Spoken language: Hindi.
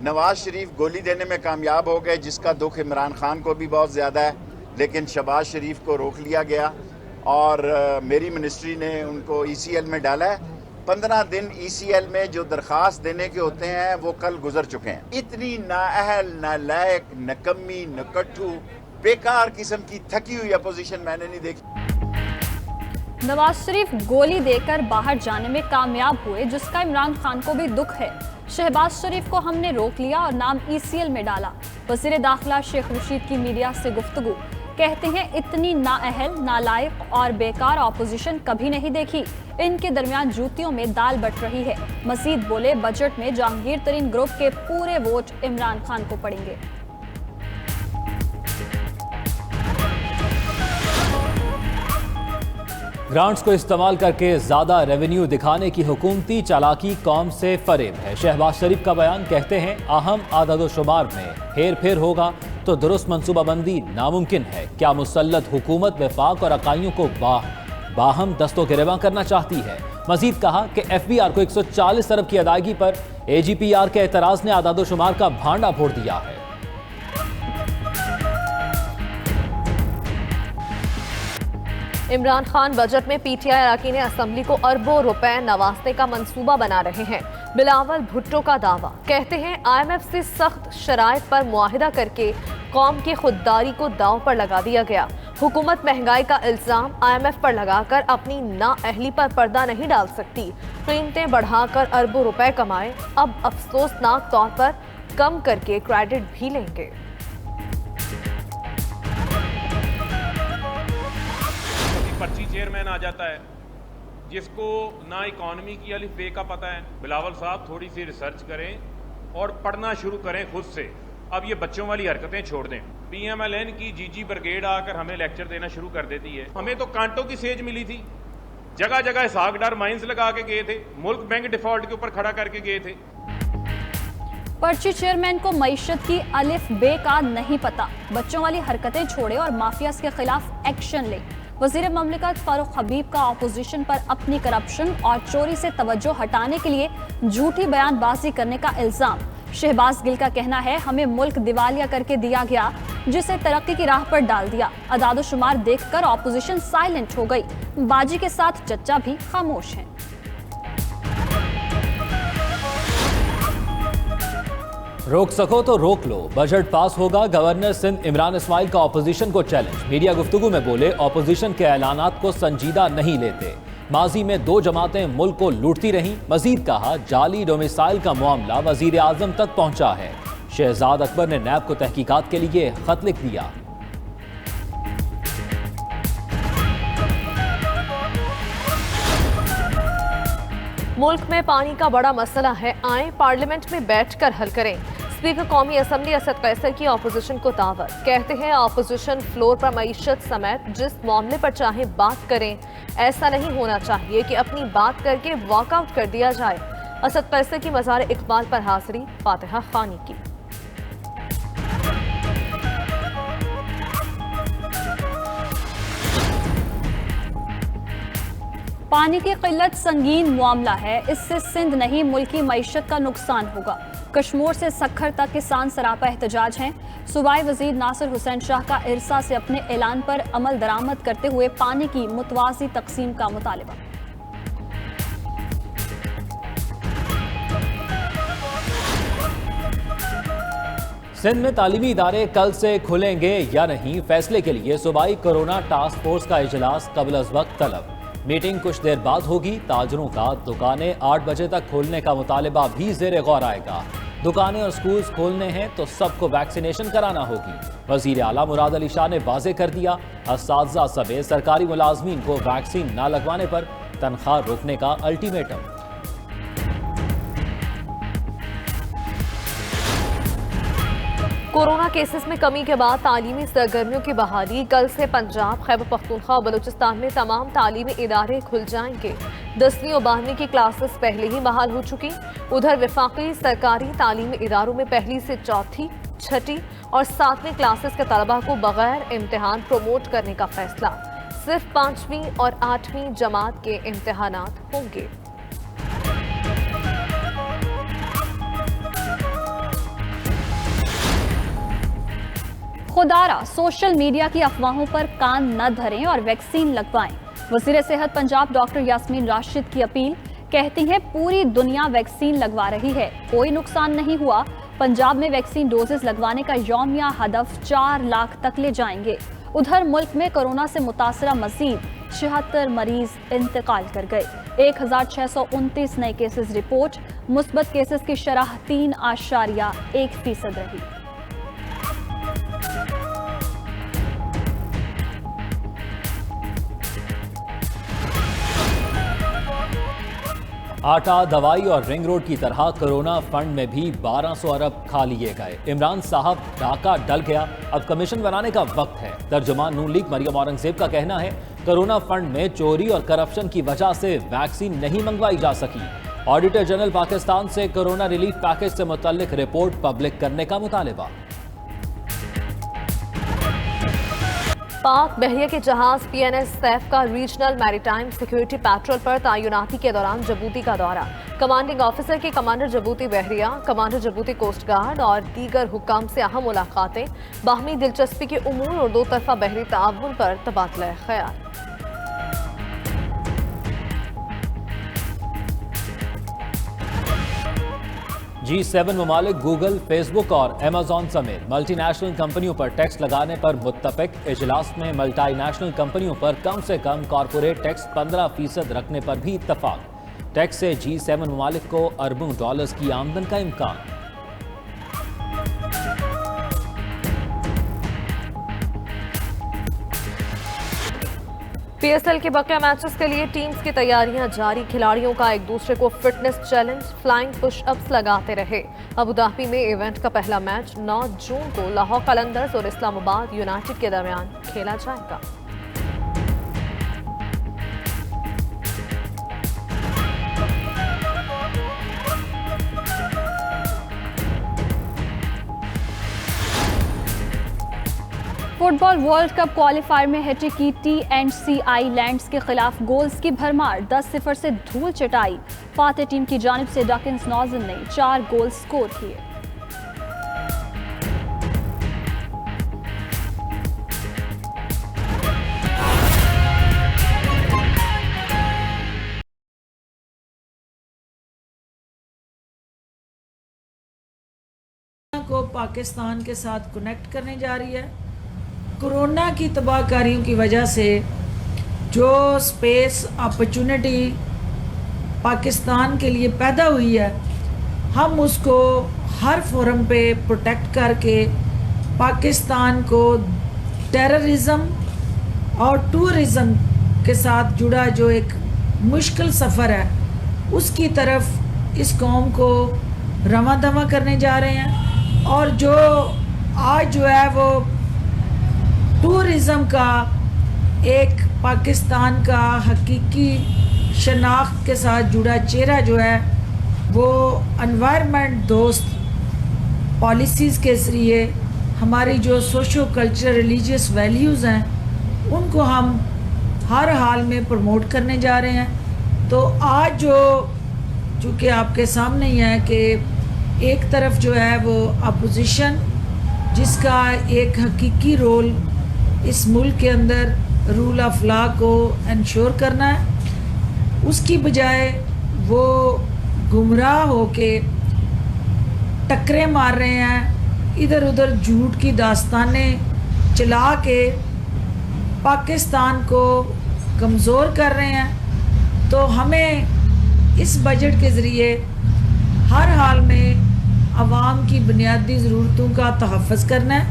नवाज शरीफ गोली देने में कामयाब हो गए, जिसका दुख इमरान खान को भी बहुत ज़्यादा है, लेकिन शहबाज शरीफ को रोक लिया गया और मेरी मिनिस्ट्री ने उनको ECL में डाला है। 15 दिन ECL में जो दरख्वास्त देने के होते हैं वो कल गुजर चुके हैं। इतनी नाअहल, नालायक, नकम्मी, नकट्ठू, बेकार किस्म की थकी हुई अपोजिशन मैंने नहीं देखी। नवाज शरीफ गोली देकर बाहर जाने में कामयाब हुए, जिसका इमरान खान को भी दुख है। शहबाज शरीफ को हमने रोक लिया और नाम ECL में डाला। वज़ीर दाखिला शेख रशीद की मीडिया से गुफ्तगू, कहते हैं इतनी नाअहल, नालायक और बेकार ऑपोजिशन कभी नहीं देखी। इनके दरमियान जूतियों में दाल बट रही है। मजीद बोले, बजट में जहांगीर तरीन ग्रुप के पूरे वोट इमरान खान को पड़ेंगे। ग्रांट्स को इस्तेमाल करके ज्यादा रेवेन्यू दिखाने की हुकूमती चालाकी कौम से फरेब है। शहबाज शरीफ का बयान, कहते हैं अहम आददोशुमार में हेर फेर होगा तो दुरुस्त मनसूबाबंदी नामुमकिन है। क्या मुसल्लत हुकूमत वफाक और अकाइयों को बाहम दस्तों गिरवा करना चाहती है। मजीद कहा कि FBR को 140 अरब की अदायगी पर AGPR के एतराज ने आदादोशुमार का भांडा फोड़ दिया है। इमरान खान बजट में PTI अरकान असम्बली को अरबों रुपए नवाजने का मंसूबा बना रहे हैं। बिलावल भुट्टो का दावा, कहते हैं IMF से सख्त शराइत पर मुआहिदा करके कौम की खुददारी को दांव पर लगा दिया गया। हुकूमत महंगाई का इल्जाम IMF पर लगाकर अपनी नाअहली पर पर्दा नहीं डाल सकती। कीमतें बढ़ाकर अरबों रुपए कमाए, अब अफसोसनाक तौर पर कम करके क्रेडिट भी लेंगे। पर्ची चेयरमैन आ जाता है जिसको ना इकॉनमी की अलिफ बे का पता है। बिलावल साहब थोड़ी सी रिसर्च करें और पढ़ना शुरू करें खुद से। अब ये बच्चों वाली हरकतें छोड़ दें। PMLN की GG ब्रिगेड आकर हमें लेक्चर देना शुरू कर देती है। हमें तो कांटों की सेज मिली थी, जगह जगह सागडार माइंस लगा के गए थे, मुल्क बैंक डिफॉल्ट के ऊपर खड़ा करके गए थे। पर्ची चेयरमैन को मईशत की अलिफ बे का नहीं पता। बच्चों वाली हरकतें छोड़े और माफियाज के खिलाफ एक्शन ले। वजीर ममलिकत फारूक हबीब का अपोजिशन पर अपनी करप्शन और चोरी से तवज्जो हटाने के लिए झूठी बयानबाजी करने का इल्जाम। शहबाज गिल का कहना है, हमें मुल्क दिवालिया करके दिया गया, जिसे तरक्की की राह पर डाल दिया। अदादोशुमार देखकर अपोजिशन साइलेंट हो गई। बाजी के साथ चच्चा भी खामोश हैं। रोक सको तो रोक लो, बजट पास होगा। गवर्नर सिंध इमरान इस्माइल का ऑपोजिशन को चैलेंज। मीडिया गुफ्तगू में बोले, ऑपोजिशन के ऐलानात को संजीदा नहीं लेते। माजी में 2 जमातें मुल्क को लूटती रहीं। मजीद कहा, जाली डोमिसाइल का मामला वजीर आजम तक पहुंचा है। शहजाद अकबर ने नैब को तहकीकात के लिए खत लिख दिया। मुल्क में पानी का बड़ा मसला है, आए पार्लियामेंट में बैठकर हल करें। स्पीकर कौमी असम्बली असद कैसर की ऑपोजिशन को दावत, कहते हैं ऑपोजिशन फ्लोर पर मईशत समेत जिस मामले पर चाहे बात करें। ऐसा नहीं होना चाहिए कि अपनी बात करके वॉकआउट कर दिया जाए। असद कैसर की मज़ार इकबाल पर हाजिरी, फातिहा खानी की। पानी की किल्लत संगीन मामला है, इससे सिंध नहीं मुल्की मईशत का नुकसान होगा। कश्मीर से सखर तक किसान सरापा एहतजाज हैं। सूबाई वजीर नासिर हुसैन शाह का इरसा से अपने ऐलान पर अमल दरामद करते हुए पानी की मुतवाज़ी तकसीम का मुतालबा। सिंध में तालीमी इदारे कल से खुलेंगे या नहीं, फैसले के लिए सूबाई कोरोना टास्क फोर्स का इजलास कबल अज वक्त तलब। मीटिंग कुछ देर बाद होगी। ताजरों का दुकानें 8 बजे तक खोलने का मुतालबा भी ज़ेर गौर आएगा। दुकानें और स्कूल्स खोलने हैं तो सबको वैक्सीनेशन कराना होगी। वजीर आला मुराद अली शाह ने वाज़ेह कर दिया, असातिज़ा समेत सरकारी मुलाजमीन को वैक्सीन न लगवाने पर तनख्वाह रोकने का अल्टीमेटम। कोरोना केसेस में कमी के बाद तालीमी सरगर्मियों की बहाली। कल से पंजाब, खैबर पख्तूनख्वा और बलूचिस्तान में तमाम तालीमी इदारे खुल जाएंगे। 10वीं और 12वीं की क्लासेस पहले ही बहाल हो चुकी। उधर वफाकी सरकारी तालीमी इदारों में 1ली से 4थी, 6ठी और 7वीं क्लासेस के तलबा को बगैर इम्तिहान प्रमोट करने का फैसला। सिर्फ 5वीं और 8वीं जमात के इम्तिहानात होंगे। खुदारा सोशल मीडिया की अफवाहों पर कान न धरें और वैक्सीन लगवाएं। वज़ीर सेहत पंजाब डॉक्टर यास्मीन राशिद की अपील, कहती हैं पूरी दुनिया वैक्सीन लगवा रही है, कोई नुकसान नहीं हुआ। पंजाब में वैक्सीन डोजेस लगवाने का यौमिया हदफ 4 लाख तक ले जाएंगे। उधर मुल्क में कोरोना से मुतासरा मजीद 76 मरीज इंतकाल कर गए। 1629 नए केसेस रिपोर्ट। मुस्बत केसेस की शरह 3.1% रही। आटा, दवाई और रिंग रोड की तरह कोरोना फंड में भी 1200 अरब खा लिए गए। इमरान साहब डाका डल गया, अब कमीशन बनाने का वक्त है। तर्जुमान नून लीग मरियम औरंगजेब का कहना है, कोरोना फंड में चोरी और करप्शन की वजह से वैक्सीन नहीं मंगवाई जा सकी। ऑडिटर जनरल पाकिस्तान से कोरोना रिलीफ पैकेज से मुतल्लिक रिपोर्ट पब्लिक करने का मुतालिबा। पाक बहरिया के जहाज PNS सैफ का रीजनल मैरीटाइम सिक्योरिटी पेट्रोल पर तैनाती के दौरान जबूती का दौरा। कमांडिंग ऑफिसर के कमांडर जबूती बहरिया, कमांडर जबूती कोस्ट गार्ड और दीगर हुक्काम से अहम मुलाकातें, बाहमी दिलचस्पी के उमूर और दो तरफा बहरी ताउन पर तबादला ख्याल। G7 ममालिक गूगल, फेसबुक और अमेजॉन समेत मल्टीनेशनल कंपनियों पर टैक्स लगाने पर मुत्तफिक। इजलास में मल्टीनेशनल कंपनियों पर कम से कम कॉरपोरेट टैक्स 15% रखने पर भी इत्तफाक। टैक्स से G7 ममालिक को अरबों डॉलर्स की आमदन का इम्कान। PSL के बकिया मैचेस के लिए टीम्स की तैयारियां जारी। खिलाड़ियों का एक दूसरे को फिटनेस चैलेंज, फ्लाइंग पुशअप्स लगाते रहे। अबू धाबी में इवेंट का पहला मैच 9 जून को लाहौर कलंदर्स और इस्लामाबाद यूनाइटेड के दरमियान खेला जाएगा। फुटबॉल वर्ल्ड कप क्वालिफायर में हैट्रिक की T&C आइलैंड्स के खिलाफ गोल्स की भरमार। 10-0 से धूल चटाई। फातेह टीम की जानिब से डकिंस नॉजन ने 4 गोल स्कोर किए। को पाकिस्तान के साथ कनेक्ट करने जा रही है। कोरोना की तबाहकारियों की वजह से जो स्पेस अपॉर्चुनिटी पाकिस्तान के लिए पैदा हुई है, हम उसको हर फोरम पे प्रोटेक्ट करके पाकिस्तान को टेररिज्म और टूरिज़म के साथ जुड़ा जो एक मुश्किल सफ़र है, उसकी तरफ इस कौम को रवां दवा करने जा रहे हैं। और जो आज जो है वो टूरिज़म का एक पाकिस्तान का हकीकी शनाख्त के साथ जुड़ा चेहरा जो है, वो एनवायरनमेंट दोस्त पॉलिसीज़ के ज़रिए हमारी जो सोशो कल्चर रिलीजियस वैल्यूज़ हैं, उनको हम हर हाल में प्रमोट करने जा रहे हैं। तो आज जो चूँकि आपके सामने ही है कि एक तरफ जो है वो अपोजिशन, जिसका एक हकीकी रोल इस मुल्क के अंदर रूल ऑफ लॉ को इंश्योर करना है, उसकी बजाय वो गुमराह होके टक्करें मार रहे हैं, इधर उधर झूठ की दास्तानें चला के पाकिस्तान को कमज़ोर कर रहे हैं। तो हमें इस बजट के ज़रिए हर हाल में आवाम की बुनियादी ज़रूरतों का तहफ़्फ़ुज़ करना है।